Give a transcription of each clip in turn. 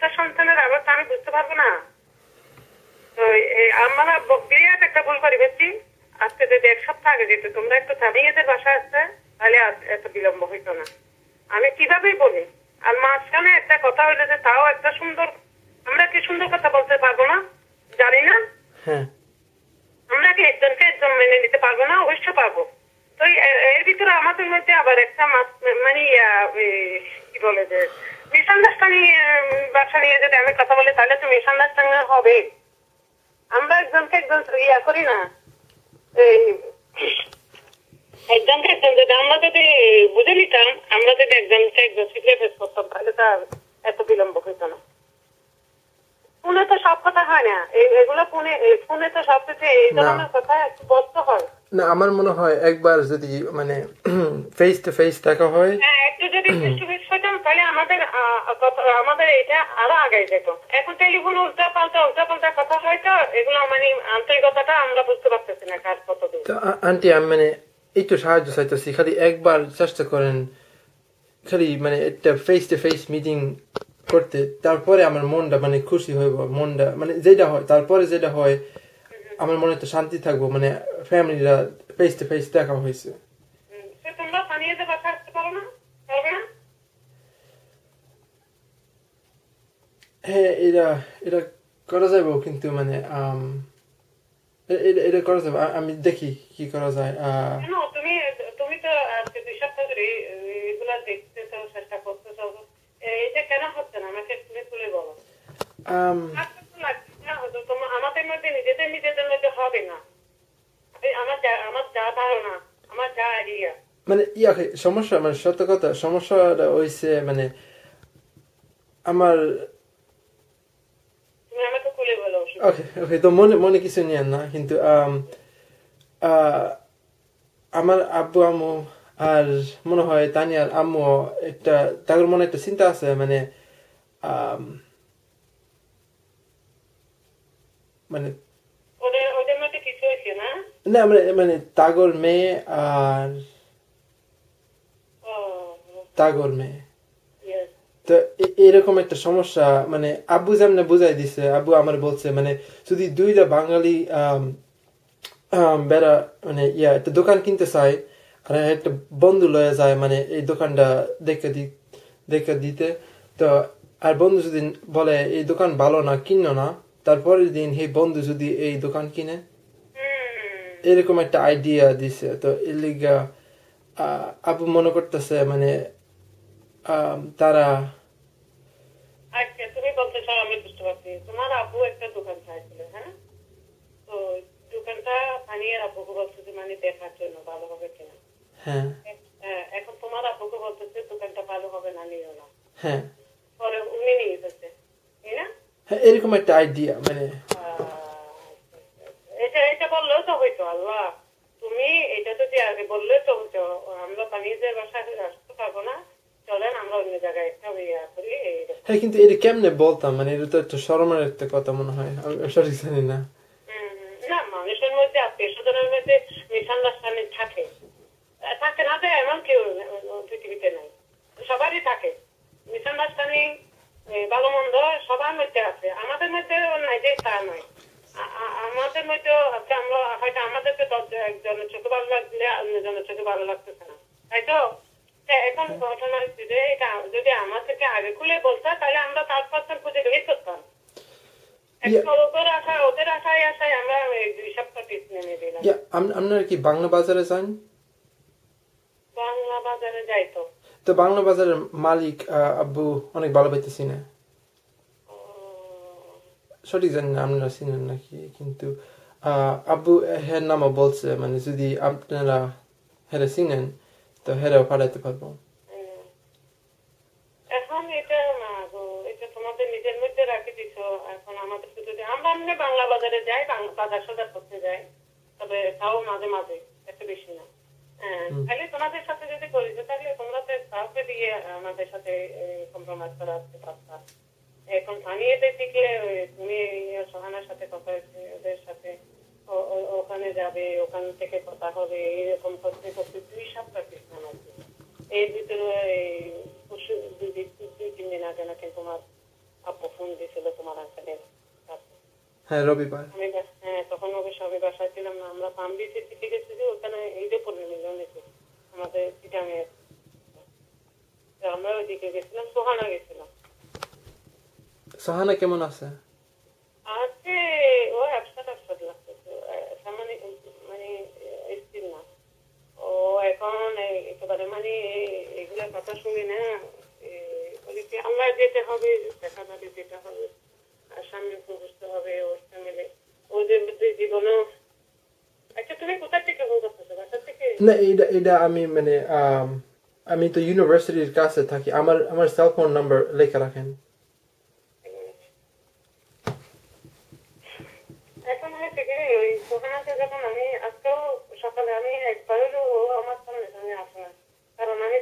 একটা সন্তানের অবস্থা আমি বুঝতে পারবো না। তো আমরা বিরাট একটা ভুল করে ফেলছি। আজকে যদি 1 সপ্তাহ আগে যেত তোমরা একটু স্বামীদের বাসা আসতে, তাহলে এত বিলম্ব হইতো না। আমি কিভাবেই বলি। আর মাঝখানে একটা কথা হইলো যে তাও একটা সুন্দর, আমরা কি সুন্দর কথা বলতে পারবো না? জানি না। হ্যাঁ আমরা কি একজনকে একজন মেনে নিতে পারবো না? অবশ্যই পারবো। তো এর ভিতরে আমাদের মধ্যে আবার একটা মানে কি বলে যে মিসআন্ডারস্ট্যান্ডিং ব্যবসা নিয়ে যদি আমি কথা বলি তাহলে তো মিসআন্ডারস্ট্যান্ডিং হবে। আমরা একজনকে একজন করি না, একজনকে একজন যদি আমরা যদি বুঝে নিতাম, আমরা যদি একজনকে একজন শিখে ফেস করতাম তাহলে তো এত বিলম্ব হইতো না। ফোনে তো সব কথা হয় না, এগুলো ফোনে তো সবকিছু এই ধরনের কথা একটু বলতে হয় না। আমার মনে হয় একবার যদি মানে ফেস টু ফেস দেখা হয়, একটু যদি ফেস টু ফেস হইতাম তাহলে আমাদের এটা আরো আগাই যেত। এখন টেলিফোন উল্টা পাল্টা কথা হয়তো এগুলো মানে আন্তরিকতাটা আমরা বুঝতে পারতেছি না কার কতদূর। আন্টি আমি মানে একটু সাহায্য চাইতেছি, খালি একবার চেষ্টা করেন, খালি মানে একটা ফেস টু ফেস মিটিং করতে, তারপরে আমার মনটা মানে খুশি হইব, মনটা মানে যেটা হয় তারপরে যেটা হয় আমার মনে তো শান্তি থাকবো, মানে ফ্যামিলিরা ফেস টু ফেস দেখা হয়েছে। তোমরা স্থানীয়দের বাসা আসতে পারো না? পারবে না? হ্যাঁ এটা এটা করা যাবে, কিন্তু মানে এটা করা যাবে, আমি দেখি কি করা যায়। তুমি তো আজকে 2 সপ্তাহ ধরে এগুলা দেখতেছো, চেষ্টা করতেছো, এটা কেন হচ্ছে না আমাকে তুমি খুলে বলো। আমাদের মধ্যে নিজেদের মধ্যে হবে না। আমার যা ধারণা, আমার যা আইডিয়া, মানে সমস্যা, মানে সত্য কথা সমস্যাটা হইছে মানে আমার। তুমি আমাকে খুলে বলো। ওকে তো মনে কিছু নিয়েন না, কিন্তু আমার আব্বু আম্মু আর মনে হয় তানিয়ার আম্মু একটা, তাদের মনে একটা চিন্তা আছে, মানে মানে ওদের মধ্যে কিছু হয়েছে না? না মানে তাগর মেয়ে আর তাগর মেয়ে, তো এরকম একটা সমস্যা, মানে আব্বু যেমন বুঝাই দিছে, আব্বু আমার বলছে মানে যদি দুইটা বাঙালি বেড়া মানে একটা দোকান কিনতে চায় আর একটা বন্ধু লয়ে যায়, মানে এই দোকানটা দেখে দিতে, তো আর বন্ধু যদি বলে এই দোকান ভালো না, কিনো না, তারপরের দিন এই বন্ধু যদি এই দোকান কিনে, এরকম একটা আইডিয়া দিছে। তো এর লিগা আব্বু মনে করতেছে মানে তারা। আচ্ছা তুমি বলতে চাও, আমি বুঝতে পারছি। তোমার আব্বু একটা দোকান চাইছিল, হ্যাঁ? তো দোকানটা পানিয়ে আব্বুকে বলতেছে মানে দেখার জন্য ভালো হবে কিনা। হ্যাঁ এখন তোমার আব্বুকে বলতেছে দোকানটা ভালো হবে না, নিও না। হ্যাঁ পরে উনি নিয়ে গেছে, তাই না? হ্যাঁ এরকম একটা আইডিয়া, মানে এটা বললেও তো হইতো। আল্লাহ, তুমি এটা যদি আগে বললে তো হইতো। আমরা পানিদের বাসায় আসতে পারবো না, চলেন আমরা অন্য জায়গায় একটা করি। হ্যাঁ কিন্তু এটা কেমনে বলতাম, মানে এটা তো একটা শরমের একটা কথা মনে হয়, আমি সঠিক জানি না। না, মানুষের মধ্যে আত্মীয় স্বজনের মধ্যে মিসআন্ডারস্ট্যান্ডিং থাকে না, তো এমন কেউ পৃথিবীতে নাই, সবারই থাকে মিসআন্ডারস্ট্যান্ডিং। ভালো মন্দ সবার মধ্যে আছে, আমাদের মধ্যে নাই যে তা নয়। আমাদের মধ্যে আছে, আমরা হয়তো আমাদেরকে একজনের চোখে ভালো লাগলে অন্যজনের চোখে ভালো লাগতেছে না, তাই তো? এখন ঘটনা হচ্ছে যে এটা যদি আমার থেকে আগে খুলে বলতো তাহলে আমরা তার পাশে খুঁজে বের করতাম। ওদের আশায় আমরা 2 সপ্তাহ পিস নেমে দিলাম। আপনারা কি বাংলা বাজারে যান? বাংলা বাজারে যাই তো। তো বাংলা বাজারের মালিক আব্বু অনেক ভালো পাইতেছি না, সঠিক জানি না আপনারা চিনেন নাকি, কিন্তু আব্বু হের নামও বলছে মানে যদি আপনারা হেরে চিনেন তো হেরেও পাঠাইতে পারবো। এখন এটা তোমাদের নিজের মধ্যে রাখি দিচ্ছ। এখন আমাদের যদি আমরা এমনি বাংলা বাজারে যাই, বাজার সদার করতে যাই, তবে তাও মাঝে মাঝে, এত বেশি না। তাহলে তোমাদের সাথে যদি করিস তাহলে তোমরা তো কাউকে দিয়ে আমাদের সাথে কম্প্রোমাইজ করা আসতে পারতা। এখন স্থানীয়দের দিকে তুমি সোহানার সাথে কথা হয়েছে, ওদের সাথে ওখানে যাবে, ওখান থেকে কথা হবে, এরকম করতে করতে 2 সপ্তাহ পিস নামাচ্ছে। এর ভিতরে 2-3 দিন আগে নাকি তোমার আপু ফোন দিয়েছিল তোমার আঙ্কেলের কাছে। হ্যাঁ রবিবার। তখন অবশ্য আমি বাসায় ছিলাম না, আমরা পাম বিচে দিতে গেছি যে ওখানে এই যে পড়ে নিল আমাদের চিটাঙের, আমরা ওইদিকে গেছিলাম, সোহানা গেছিলাম। সোহানা কেমন আছে? আজকে ও একসাথে লাগতেছে, মানে মানে স্থির না ও এখন, একেবারে মানে এগুলা কথা শুনি না, আল্লাহ যেতে হবে, দেখা যাবে যেটা হবে, আর সামনে বুঝতে হবে ওর ফ্যামিলি ওদের জীবনও। আচ্ছা তুমি কোথা থেকে ফোন করতেছো, বাসা থেকে? না এটা আমি মানে আমি তো ইউনিভার্সিটির কাছে থাকি, আমার সেল ফোন নাম্বার লেখা রাখেন। এখন হয়েছে কি, ওই সোহানাকে যখন আমি আজকেও সকালে আমি একবারেরও আমার সামনে সামনে আসে না, কারণ আমি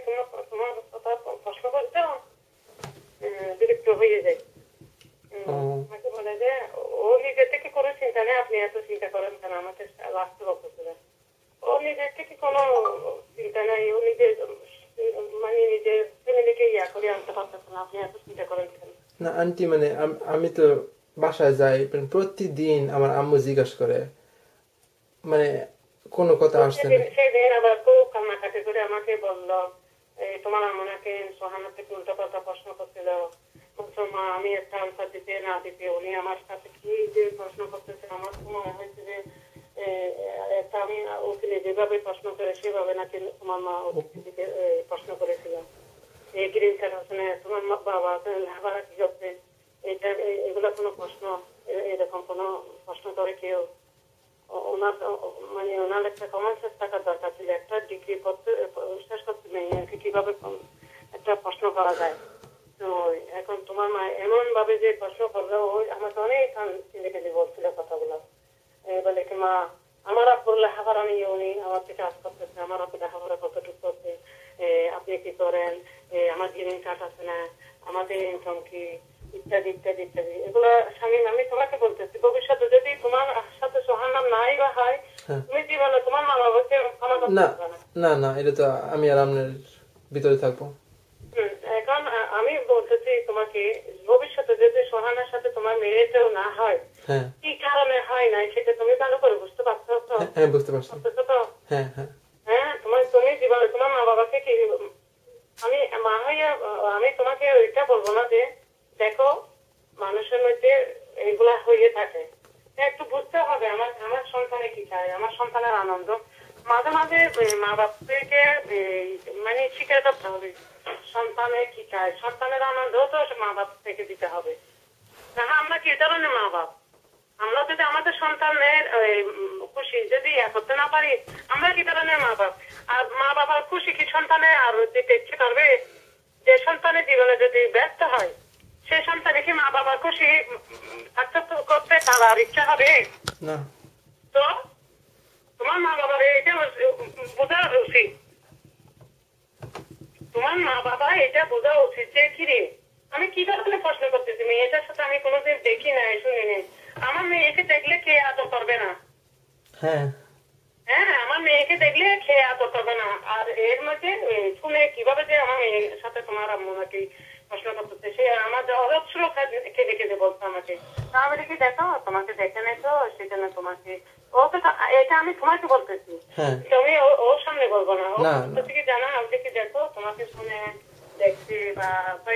তোমার কথা প্রশ্ন করতেও বিরক্ত হয়ে যাই। আমাকে বলে যে ও নিজের থেকে কোনো চিন্তা নেই, আপনি এত চিন্তা করেন কেন, আমাকে লাস্ট বলতেছিলেন ও নিজের থেকে কোনো চিন্তা নেই, ও নিজের মানে নিজের ফ্যামিলিকে ইয়া করে আনতে পারতেছে না, আপনি এত চিন্তা করেন কেন? না আন্টি মানে আমি তো বাসায় যাই, প্রতিদিন আমার আম্মু জিজ্ঞাসা করে, মানে কোনো কথা আসছে না। সেদিন আবার খুব কান্নাকাটি করে আমাকে বললো, তোমার আম্মুনাকে সোহানা থেকে উল্টো পাল্টা প্রশ্ন করছিল, বলছো মা আমি একটা আনসার দিতে না দিতে উনি আমার সাথে কি যে প্রশ্ন করতেছে, আমার তো মনে হয়েছে যে একটা আমি ওকে যেভাবে প্রশ্ন করে সেভাবে নাকি তোমার মা ওকে প্রশ্ন করেছিল, এই গ্রিন কার্ড আসলে তোমার বাবা লেখাপড়া কি করছে, এটা এগুলো কোনো প্রশ্ন, এরকম কোনো প্রশ্ন করে কেউ? ওনার মানে ওনার একটা কমন সেন্স থাকার দরকার ছিল, একটা ডিগ্রি করতে শেষ করতে নেই কিভাবে একটা প্রশ্ন করা যায়। তো এখন তোমার মা এমন ভাবে যে প্রশ্ন করলো, ওই আমাকে অনেক চিন্তা বলছিল কথাগুলো, বলে কি মা আমার আপুর লেখাপড়া নিয়ে উনি আমার থেকে কাজ করতেছে, আমার আপু লেখাপড়া কতটুকু করছে, আপনি কি করেন, আমার গ্রিন কার্ড আছে না, আমাদের ইনকাম কি, ইত্যাদি ইত্যাদি ইত্যাদি। এগুলো স্বামী আমি তোমাকে বলতেছি, ভবিষ্যতে যদি তোমার সাথে সোহানা নাই বা হয়, তুমি জীবনে তোমার মা বাবাকে ক্ষমা করতে পারবে না। না না এটা তো আমি আর আপনার ভিতরে থাকবো। এখন আমি বলতেছি তোমাকে, ভবিষ্যতে যদি সোহানার সাথে তোমার মেয়েটাও না হয়, কি কারণে হয় নাই সেটা তুমি ভালো করে বুঝতে পারছো তো? হ্যাঁ বুঝতে পারছি তো। হ্যাঁ তুমি জীবনে তোমার মা বাবাকে কি, আমি মা হইয়া আমি তোমাকে ওইটা বলবো না যে দেখো মানুষের মধ্যে এগুলা হয়ে থাকে, একটু বুঝতে হবে আমার আমার সন্তানে কি চায়, আমার সন্তানের আনন্দ মাঝে মাঝে মা বাপকে মানে শিখে করতে হবে, সন্তানের কি চায়, সন্তানের আনন্দ তো মা বাপ থেকে দিতে হবে। আমরা কি ধরনের মা বাপ, আমরা যদি আমাদের সন্তানের খুশি যদি করতে না পারি, আমরা কি ধরনের মা বাপ? আর মা বাবার খুশি কি সন্তানে আর দিতে ইচ্ছে করবে? যে সন্তানের জীবনে যদি ব্যস্ত হয়, সে সন্তানে কি মা বাবার খুশি আকসেপ্ট করতে তার আর ইচ্ছা হবে না? তো তোমার মা বাবার এটা বোঝা উচিত, তোমার মা বাবা এটা বোঝা উচিত যে কিরে আমি কি ধরনের প্রশ্ন করতেছি, মেয়েটার সাথে আমি কোনোদিন দেখি নাই শুনিনি, আমার মেয়েকে দেখলে কে আদর করবে না? হ্যাঁ আমার মেয়েকে দেখলে খেয়ে আদর করবে না, আর এর মধ্যে শুনে কিভাবে যে আমার মেয়ের সাথে তোমার আম্মু নাকি প্রশ্ন করতেছে, সে আমার অজস্র কেঁদে কেঁদে বলতো আমাকে, আমি দেখি দেখো তোমাকে দেখে নেই তো সেজন্য তোমাকে, ওকে এটা আমি তোমাকে বলতেছি, তুমি ওর সামনে বলবো না, ও থেকে জানা আমি দেখি দেখো তোমাকে শুনে দেখছি বা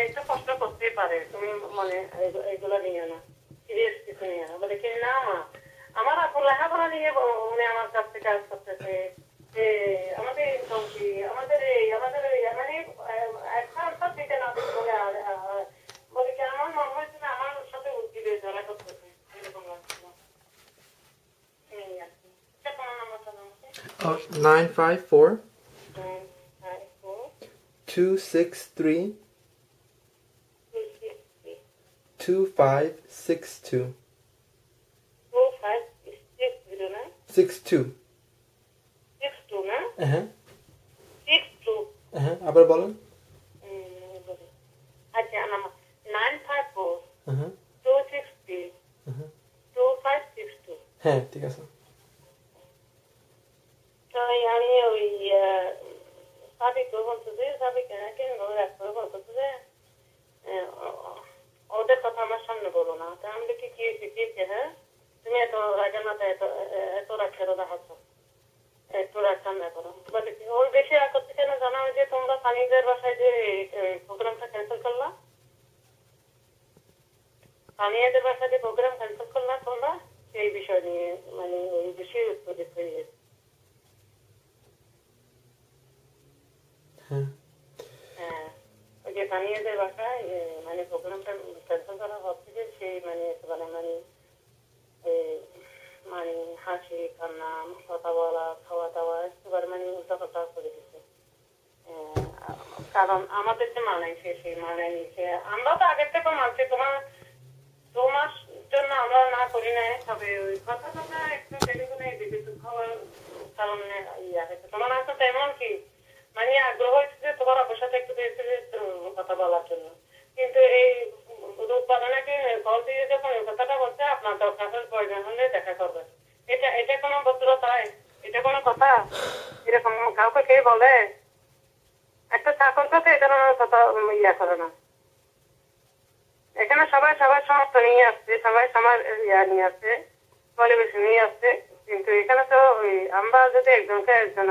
এটা প্রশ্ন করতেই পারে, তুমি মনে এগুলো নিয়ে না, সিরিয়াস কিছু নিয়ে না, বলে কি না আমার আপু লেখাপড়া নিয়ে উনি আমার কাছ থেকে কাজ করতেছে, আমাদের ইনকাম কি, আমাদের আমাদের মানে একটা আনসার দিতে না বলে বলে কি আমার মনে হয়েছে না আমার সাথে উদ্ভিদে ঝরা করতেছে, এরকম লাগছিল। 954 263 2562 62 না? আবার বলেন। আচ্ছা 954 260 2562। হ্যাঁ ঠিক আছে। তাই আমি ওই সাবিকে বলতেছি, সাবিকে কেন বলতেছে যে ওদের কথা আমার সামনে সামনে বলো না। তা আমি দেখি কি হয়েছে, হ্যাঁ তুমি এত রাগের মাথায় এত রাগ কেন দেখাচ্ছ, একটু রাগ ঠান্ডা করো। বলে কি ওর বেশি রাগ করছে কেন জানা, ওই যে তোমরা সানিদের বাসায় যে প্রোগ্রামটা ক্যান্সেল করলা, সানিয়াদের বাসায় যে প্রোগ্রাম ক্যান্সেল করলা তোমরা, সেই বিষয় নিয়ে মানে ওই বেশি উত্তেজিত হয়ে গেছে। হ্যাঁ হ্যাঁ, ওই যে সানিয়াদের বাসায় মানে প্রোগ্রামটা ক্যান্সেল করা হচ্ছে যে সেই মানে মানে মানে হাসি কান্না কথা বলা খাওয়া দাওয়া একেবারে মানে উল্টা পাল্টা করে দিচ্ছে। কারণ আমাদের যে মানাইছে সেই মানাইছে, আমরা তো আগের থেকে মানছি, তোমার জন্য আমরা না করি নাই, তবে ওই কথা কথা একটু টেলিফোনে দেখেছি খাওয়ার কারণে ইয়া হয়েছে। তোমার আসলে তেমন কি মানে আগ্রহ হয়েছে যে তোমার অপর সাথে একটু কথা বলার জন্য, কিন্তু এই উৎপাদনাকে কল দিয়ে যখন ওই কথাটা বলছে আপনার দরকার প্রয়োজন হলে দেখা করবে, এটা কোনো ভদ্রতায়, এটা কোনো কথা এরকম কাউকে কে বলে? একটা চাকর সাথে এটা কথা ইয়া করে না। এখানে সবাই সবার সমস্ত নিয়ে আসছে, সবাই সবার ইয়া নিয়ে আসছে, পরিবেশ নিয়ে আসছে, কিন্তু এখানে তো আমরা যদি একজনকে একজন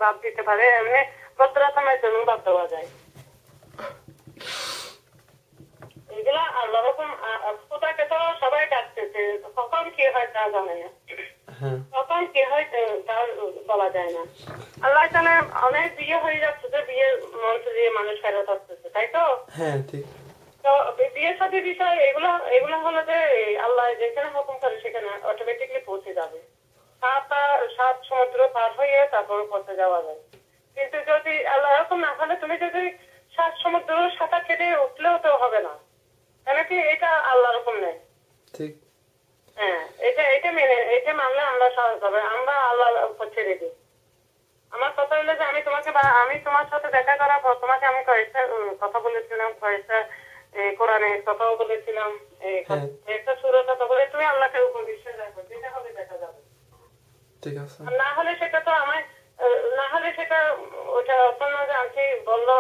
বাদ দিতে পারে এমনি ভদ্রতামের জন্য বাদ দেওয়া যায়। এগুলা আল্লাহ রকম খোদাকে তো সবাই ডাকতেছে, কখন কি হয় তা জানে না, কখন কি হয় তা বলা যায় না। আল্লাহ তাআলা অনেক বিয়ে হয়ে যাচ্ছে যে বিয়ের মঞ্চ দিয়ে মানুষ ফেরত আসতেছে, তাই তো? হ্যাঁ ঠিক। তো বিয়ে সাথে বিষয় এগুলো হলো যে আল্লাহ যেখানে হুকুম করে সেখানে অটোমেটিকলি পৌঁছে যাবে। সাত সমুদ্র পার হয়ে তারপর পৌঁছে যাওয়া যায়। কিন্তু যদি আল্লাহ এরকম না হলে তুমি যদি 7 সমুদ্র সাঁতার কেটে উঠলেও তো হবে না, কেন কি এটা আল্লাহ রকম নেই। ঠিক। হ্যাঁ, এটা মানলে আমরা সহজ হবে, আমরা আল্লাহ ছেড়ে দিই। আমার কথা হলো যে আমি তোমার সাথে দেখা করার পর তোমাকে আমি কয়েকটা কথা বলেছিলাম, কয়েকটা কোরআনে কথাও বলেছিলাম, একটা সূরার কথা বলে তুমি আল্লাহকে উপর বিশ্বাস রাখো, যেটা হবে দেখা যাবে। ঠিক আছে। না হলে সেটা তো না হলে সেটা ওটা অপূর্ণ যে আজকে বললো,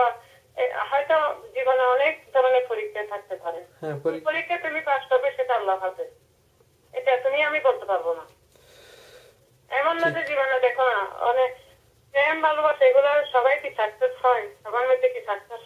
হয়তো জীবনে অনেক ধরনের পরীক্ষা থাকতে পারে, পরীক্ষা তুমি পাস করবে সেটা আল্লাহ হাতে, এটা তুমি আমি বলতে পারবো না। এমন না যে জীবনে দেখো না অনেক প্রেম ভালোবাসা এগুলো সবাই কি সাকসেস হয়, সবার মধ্যে কি সাকসেস